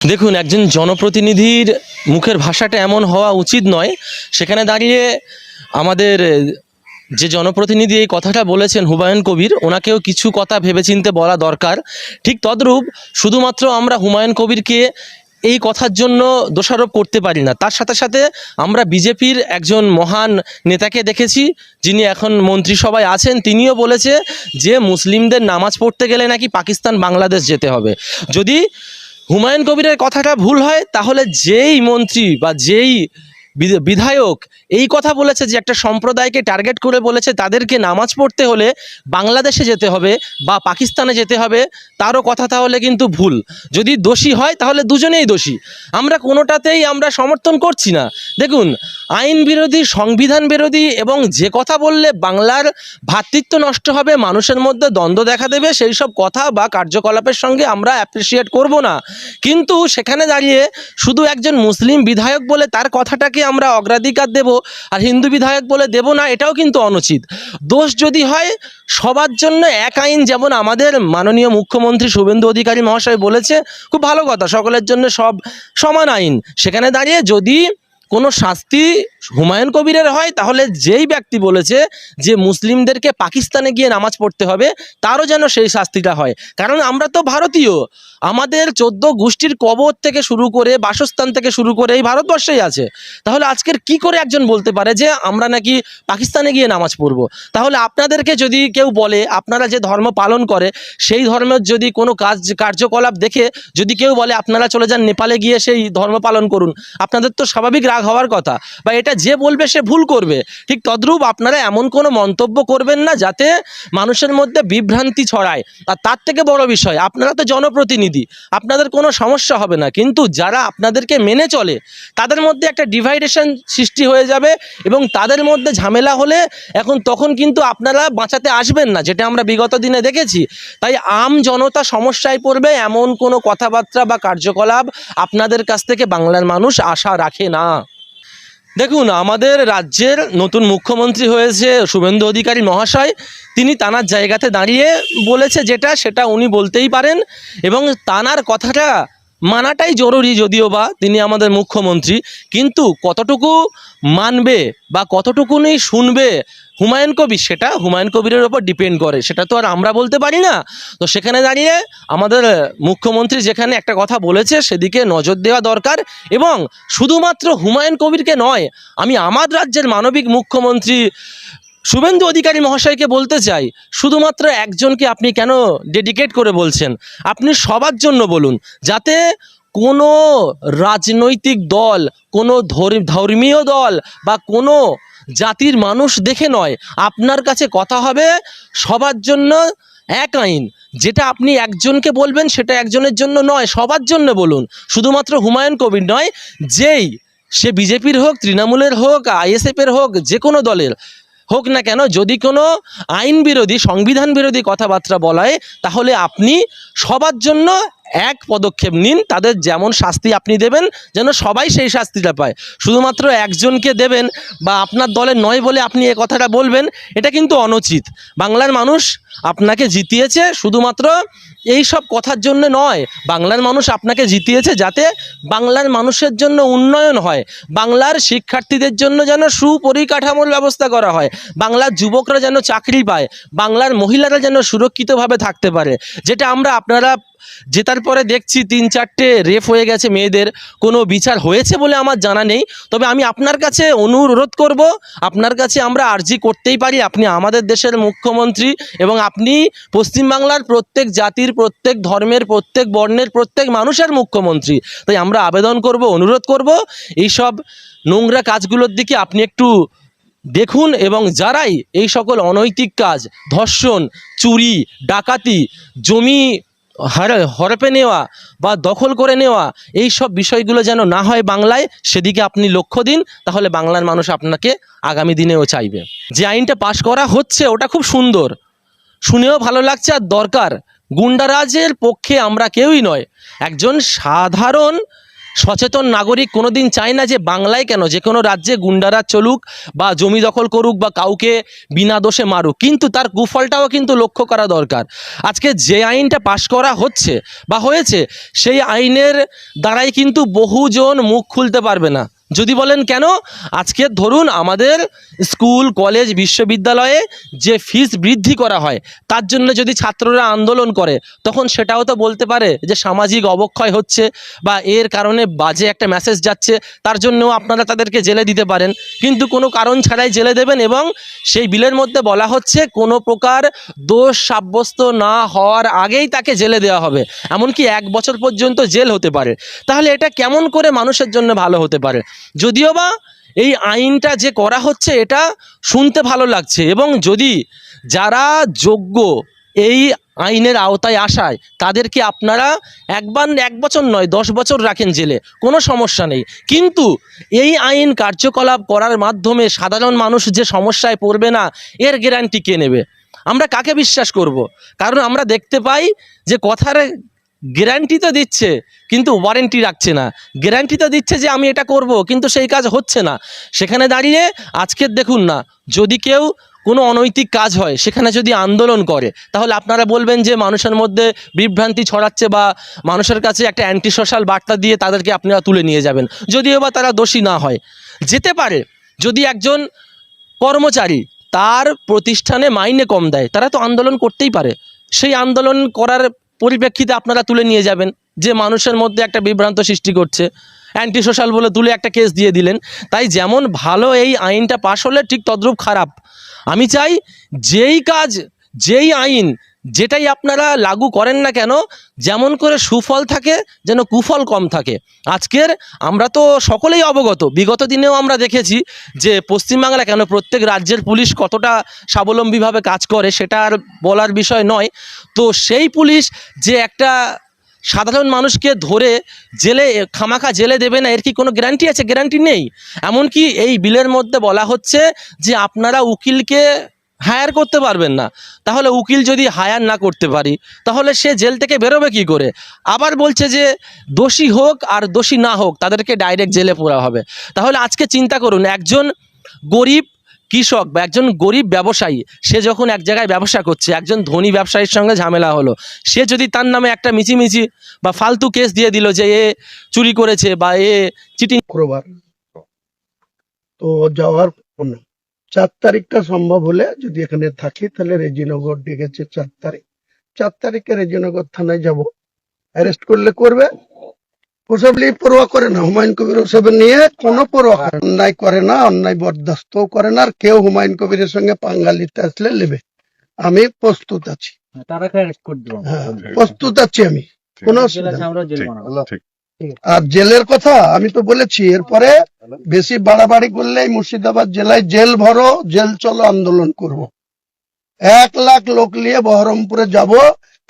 দেখুন, একজন জনপ্রতিনিধির মুখের ভাষাটা এমন হওয়া উচিত নয়। সেখানে দাঁড়িয়ে আমাদের যে জনপ্রতিনিধি এই কথাটা বলেছেন হুমায়ুন কবির, ওনাকেও কিছু কথা ভেবেচিন্তে বলা দরকার। ঠিক তদ্রূপ শুধুমাত্র আমরা হুমায়ুন কবিরকে এই কথার জন্য দোষারোপ করতে পারি না। তার সাথে সাথে আমরা বিজেপির একজন মহান নেতাকে দেখেছি, যিনি এখন মন্ত্রিসভায় আছেন। তিনিও বলেছে যে মুসলিমদের নামাজ পড়তে গেলে নাকি পাকিস্তান বাংলাদেশ যেতে হবে। যদি হুমায়ুন কবিরের কথাটা ভুল হয়, তাহলে যেই মন্ত্রী বা যেই বিধায়ক এই কথা বলেছে যে একটা সম্প্রদায়কে টার্গেট করে বলেছে তাদেরকে নামাজ পড়তে হলে বাংলাদেশে যেতে হবে বা পাকিস্তানে যেতে হবে, তারও কথা তাহলে কিন্তু ভুল। যদি দোষী হয় তাহলে দুজনেই দোষী, আমরা কোনোটাতেই আমরা সমর্থন করছি না। দেখুন, আইন বিরোধী, সংবিধান বিরোধী এবং যে কথা বললে বাংলার ভ্রাতৃত্ব নষ্ট হবে, মানুষের মধ্যে দ্বন্দ্ব দেখা দেবে, সেই সব কথা বা কার্যকলাপের সঙ্গে আমরা অ্যাপ্রিসিয়েট করব না। কিন্তু সেখানে দাঁড়িয়ে শুধু একজন মুসলিম বিধায়ক বলে তার কথাটাকে আমরা অগ্রাধিকার দেব আর হিন্দু বিধায়ক বলে দেব না, এটাও কিন্তু অনুচিত। দোষ যদি হয় সবার জন্য এক আইন, যেমন আমাদের মাননীয় মুখ্যমন্ত্রী শুভেন্দু অধিকারী মহাশয় বলেছে, খুব ভালো কথা, সকলের জন্য সব সমান আইন। সেখানে দাঁড়িয়ে যদি কোনো শাস্তি হুমায়ুন কবিরের হয়, তাহলে যেই ব্যক্তি বলেছে যে মুসলিমদেরকে পাকিস্তানে গিয়ে নামাজ পড়তে হবে, তারও যেন সেই শাস্তিটা হয়। কারণ আমরা তো ভারতীয়, আমাদের 14 গোষ্ঠীর কবর থেকে শুরু করে বাসস্থান থেকে শুরু করে এই ভারতবর্ষেই আছে। তাহলে আজকের কি করে একজন বলতে পারে যে আমরা নাকি পাকিস্তানে গিয়ে নামাজ পড়ব? তাহলে আপনাদেরকে যদি কেউ বলে, আপনারা যে ধর্ম পালন করে সেই ধর্মের যদি কোনো কার্যকলাপ দেখে যদি কেউ বলে আপনারা চলে যান নেপালে গিয়ে সেই ধর্ম পালন করুন, আপনাদের তো স্বাভাবিক রাগ হওয়ার কথা, বা এটা যে বলবে সে ভুল করবে। ঠিক তদ্রূপ আপনারা এমন কোনো মন্তব্য করবেন না যাতে মানুষের মধ্যে বিভ্রান্তি ছড়ায়। আর তার থেকে বড় বিষয়, আপনারা তো জনপ্রতিনিধি, আপনাদের কোনো সমস্যা হবে না, কিন্তু যারা আপনাদেরকে মেনে চলে তাদের মধ্যে একটা ডিভাইডেশন সৃষ্টি হয়ে যাবে এবং তাদের মধ্যে ঝামেলা হলে তখন কিন্তু আপনারা বাঁচাতে আসবেন না, যেটা আমরা বিগত দিনে দেখেছি। তাই আম জনতা সমস্যায় পড়বে এমন কোনো কথাবার্তা বা কার্যকলাপ আপনাদের কাছ থেকে বাংলার মানুষ আশা রাখে না। দেখুন, আমাদের রাজ্যের নতুন মুখ্যমন্ত্রী হয়েছে শুভেন্দু অধিকারী মহাশয়। তিনি তানার জায়গাতে দাঁড়িয়ে বলেছে যেটা, সেটা উনি বলতেই পারেন এবং তানার কথাটা মানাটাই জরুরি। যদিও বা তিনি আমাদের মুখ্যমন্ত্রী, কিন্তু কতটুকু মানবে বা কতটুকুনি শুনবে হুমায়ুন কবির, সেটা হুমায়ুন কবিরের ওপর ডিপেন্ড করে, সেটা তো আর আমরা বলতে পারি না। তো সেখানে দাঁড়িয়ে আমাদের মুখ্যমন্ত্রী যেখানে একটা কথা বলেছে সেদিকে নজর দেওয়া দরকার। এবং শুধুমাত্র হুমায়ুন কবিরকে নয়, আমি আমার রাজ্যের মানবিক মুখ্যমন্ত্রী শুভেন্দু অধিকারী মহাশয়কে বলতে চাই, শুধুমাত্র একজনকে আপনি কেন ডেডিকেট করে বলছেন? আপনি সবার জন্য বলুন, যাতে কোনো রাজনৈতিক দল, কোনো ধর্মীয় দল বা কোনো জাতির মানুষ দেখে নয়, আপনার কাছে কথা হবে সবার জন্য এক আইন। যেটা আপনি একজনকে বলবেন সেটা একজনের জন্য নয়, সবার জন্য বলুন। শুধুমাত্র হুমায়ুন কবির নয়, যেই সে বিজেপির হোক, তৃণমূলের হোক, আইএসএফের হোক, যে কোনো দলের হোক না কেন, যদি কোনো আইন বিরোধী, সংবিধান বিরোধী কথাবার্তা বলায়, তাহলে আপনি সবার জন্য এক পদক্ষেপ নিন। তাদের যেমন শাস্তি আপনি দেবেন, যেন সবাই সেই শাস্তিটা পায়। শুধুমাত্র একজনকে দেবেন বা আপনার দলের নয় বলে আপনি এ কথাটা বলবেন, এটা কিন্তু অনুচিত। বাংলার মানুষ আপনাকে জিতিয়েছে শুধুমাত্র এই সব কথার জন্য নয়, বাংলার মানুষ আপনাকে জিতিয়েছে যাতে বাংলার মানুষের জন্য উন্নয়ন হয়, বাংলার শিক্ষার্থীদের জন্য যেন সুপরিকাঠামোর ব্যবস্থা করা হয়, বাংলার যুবকরা যেন চাকরি পায়, বাংলার মহিলারা যেন সুরক্ষিতভাবে থাকতে পারে। যেটা আপনারা জেতার পরে দেখছি 3-4টে রেপ হয়ে গেছে মেয়েদের, কোনো বিচার হয়েছে বলে আমার জানা নেই। তবে আমি আপনার কাছে অনুরোধ করব, আপনার কাছে আমরা আর্জি করতেই পারি, আপনি আমাদের দেশের মুখ্যমন্ত্রী এবং আপনি পশ্চিমবাংলার প্রত্যেক জাতির, প্রত্যেক ধর্মের, প্রত্যেক বর্ণের, প্রত্যেক মানুষের মুখ্যমন্ত্রী। তাই আমরা আবেদন করব, অনুরোধ করব, এইসব নোংরা কাজগুলোর দিকে আপনি একটু দেখুন এবং যারাই এই সকল অনৈতিক কাজ, ধর্ষণ, চুরি, ডাকাতি, জমি হরপে নেওয়া বা দখল করে নেওয়া, এই সব বিষয়গুলো যেন না হয় বাংলায়, সেদিকে আপনি লক্ষ্য দিন। তাহলে বাংলার মানুষ আপনাকে আগামী দিনেও চাইবে। যে আইনটা পাশ করা হচ্ছে ওটা খুব সুন্দর, শুনেও ভালো লাগছে আর দরকার। গুন্ডারাজের পক্ষে আমরা কেউই নয়। একজন সাধারণ সচেতন নাগরিক কোনোদিন চায় না যে বাংলায় কেন, যে কোনো রাজ্যে গুন্ডারাজ চলুক বা জমি দখল করুক বা কাউকে বিনা দোষে মারুক, কিন্তু তার কুফলটাও কিন্তু লক্ষ্য করা দরকার। আজকে যে আইনটা পাশ করা হচ্ছে বা হয়েছে, সেই আইনের দ্বারাই কিন্তু বহুজন মুখ খুলতে পারবে না। যদি বলেন কেন, আজকে ধরুন আমাদের স্কুল কলেজ বিশ্ববিদ্যালয়ে যে ফিস বৃদ্ধি করা হয়, তার জন্য যদি ছাত্ররা আন্দোলন করে, তখন সেটাও তো বলতে পারে যে সামাজিক অবক্ষয় হচ্ছে বা এর কারণে বাজে একটা মেসেজ যাচ্ছে, তার জন্যও আপনারা তাদেরকে জেলে দিতে পারেন। কিন্তু কোনো কারণ ছাড়াই জেলে দেবেন, এবং সেই বিলের মধ্যে বলা হচ্ছে কোনো প্রকার দোষ সাব্যস্ত না হওয়ার আগেই তাকে জেলে দেওয়া হবে, এমনকি 1 বছর পর্যন্ত জেল হতে পারে। তাহলে এটা কেমন করে মানুষের জন্য ভালো হতে পারে? যদিও বা এই আইনটা যে করা হচ্ছে এটা শুনতে ভালো লাগছে, এবং যদি যারা যোগ্য এই আইনের আওতায় আসায়, তাদেরকে আপনারা 1 বছর নয় 10 বছর রাখেন জেলে, কোনো সমস্যা নেই। কিন্তু এই আইন কার্যকলাপ করার মাধ্যমে সাধারণ মানুষ যে সমস্যায় পড়বে না, এর গ্যারান্টি কে নেবে? আমরা কাকে বিশ্বাস করব? কারণ আমরা দেখতে পাই যে কথার গ্যারান্টি তো দিচ্ছে কিন্তু ওয়ারেন্টি রাখছে না। গ্যারান্টি তো দিচ্ছে যে আমি এটা করব, কিন্তু সেই কাজ হচ্ছে না। সেখানে দাঁড়িয়ে আজকের দেখুন না, যদি কেউ কোনো অনৈতিক কাজ হয় সেখানে যদি আন্দোলন করে, তাহলে আপনারা বলবেন যে মানুষের মধ্যে বিভ্রান্তি ছড়াচ্ছে বা মানুষের কাছে একটা অ্যান্টি সোশ্যাল বার্তা দিয়ে তাদেরকে আপনারা তুলে নিয়ে যাবেন, যদিও বা তারা দোষী না হয়। যেতে পারে যদি একজন কর্মচারী তার প্রতিষ্ঠানে মাইনে কম দেয়, তারা তো আন্দোলন করতেই পারে। সেই আন্দোলন করার পরিপ্রেক্ষিতে আপনারা তুলে নিয়ে যাবেন যে মানুষের মধ্যে একটা বিভ্রান্ত সৃষ্টি করছে, অ্যান্টি সোশ্যাল বলে তুলে একটা কেস দিয়ে দিলেন। তাই যেমন ভালো এই আইনটা পাশ হলে, ঠিক তদ্রূপ খারাপ। আমি চাই যেই কাজ, যেই আইন, যেটাই আপনারা লাগু করেন না কেন, যেমন করে সুফল থাকে যেন কুফল কম থাকে। আজকের আমরা তো সকলেই অবগত, বিগত দিনেও আমরা দেখেছি যে পশ্চিমবাংলা কেন, প্রত্যেক রাজ্যের পুলিশ কতটা স্বাবলম্বীভাবে কাজ করে সেটা আর বলার বিষয় নয়। তো সেই পুলিশ যে একটা সাধারণ মানুষকে ধরে জেলে খামাখা জেলে দেবে না, এর কি কোনো গ্যারান্টি আছে? গ্যারান্টি নেই। এমনকি এই বিলের মধ্যে বলা হচ্ছে যে আপনারা উকিলকে হায়ার করতে পারবেন না। তাহলে উকিল যদি হায়ার না করতে পারি, তাহলে সে জেল থেকে বেরোবে কি করে? আবার বলছে যে দোষী হোক আর দোষী না হোক তাদেরকে ডাইরেক্ট জেলে পোরা হবে। তাহলে আজকে চিন্তা করুন, একজন গরিব কৃষক বা একজন গরিব ব্যবসায়ী, সে যখন এক জায়গায় ব্যবসা করছে, একজন ধনী ব্যবসায়ীর সঙ্গে ঝামেলা হলো, সে যদি তার নামে একটা মিছিমিছি বা ফালতু কেস দিয়ে দিল যে এ চুরি করেছে বা এ চিটিং। শুক্রবার তো যাওয়ার কোনো 4 তারিখটা সম্ভব হলে যদি এখানে থাকি, তাহলে রেজিনগর ডেকেছে 4 তারিখ। 4 তারিখে রেজিনগর থানায় যাব। অ্যারেস্ট করলে করবে, ওসব নিয়ে পরোয়া করে না। হুমায়ুন কবির ওসব নিয়ে কোনো পরোয়া করে না। অন্যায় করে না, অন্যায় বরদাস্তও করে না। আর কেউ হুমায়ুন কবিরের সঙ্গে পাঙ্গা নিতে আসলে নেবে। আমি প্রস্তুত আছি। হ্যাঁ, প্রস্তুত আছি আমি, কোনো অসুবিধা নেই। আর জেলের কথা আমি তো বলেছি, এরপরে বেশি বাড়াবাড়ি করলে মুর্শিদাবাদ জেলায় জেল ভরো, জেল চলো আন্দোলন করব। 1 লাখ লোক নিয়ে বহরমপুরে যাব।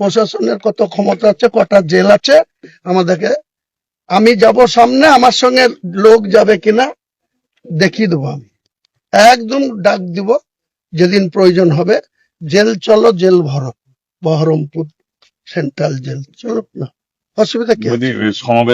প্রশাসনের কত ক্ষমতা আছে, কটা জেল আছে আমাদেরকে, আমি যাব সামনে, আমার সঙ্গে লোক যাবে কিনা দেখিয়ে দেবো। আমি একদম ডাক দিব, যেদিন প্রয়োজন হবে জেল চলো, জেল ভরো, বহরমপুর সেন্ট্রাল জেল চলো না, অসুবিধা কি আছে? সমাবেশ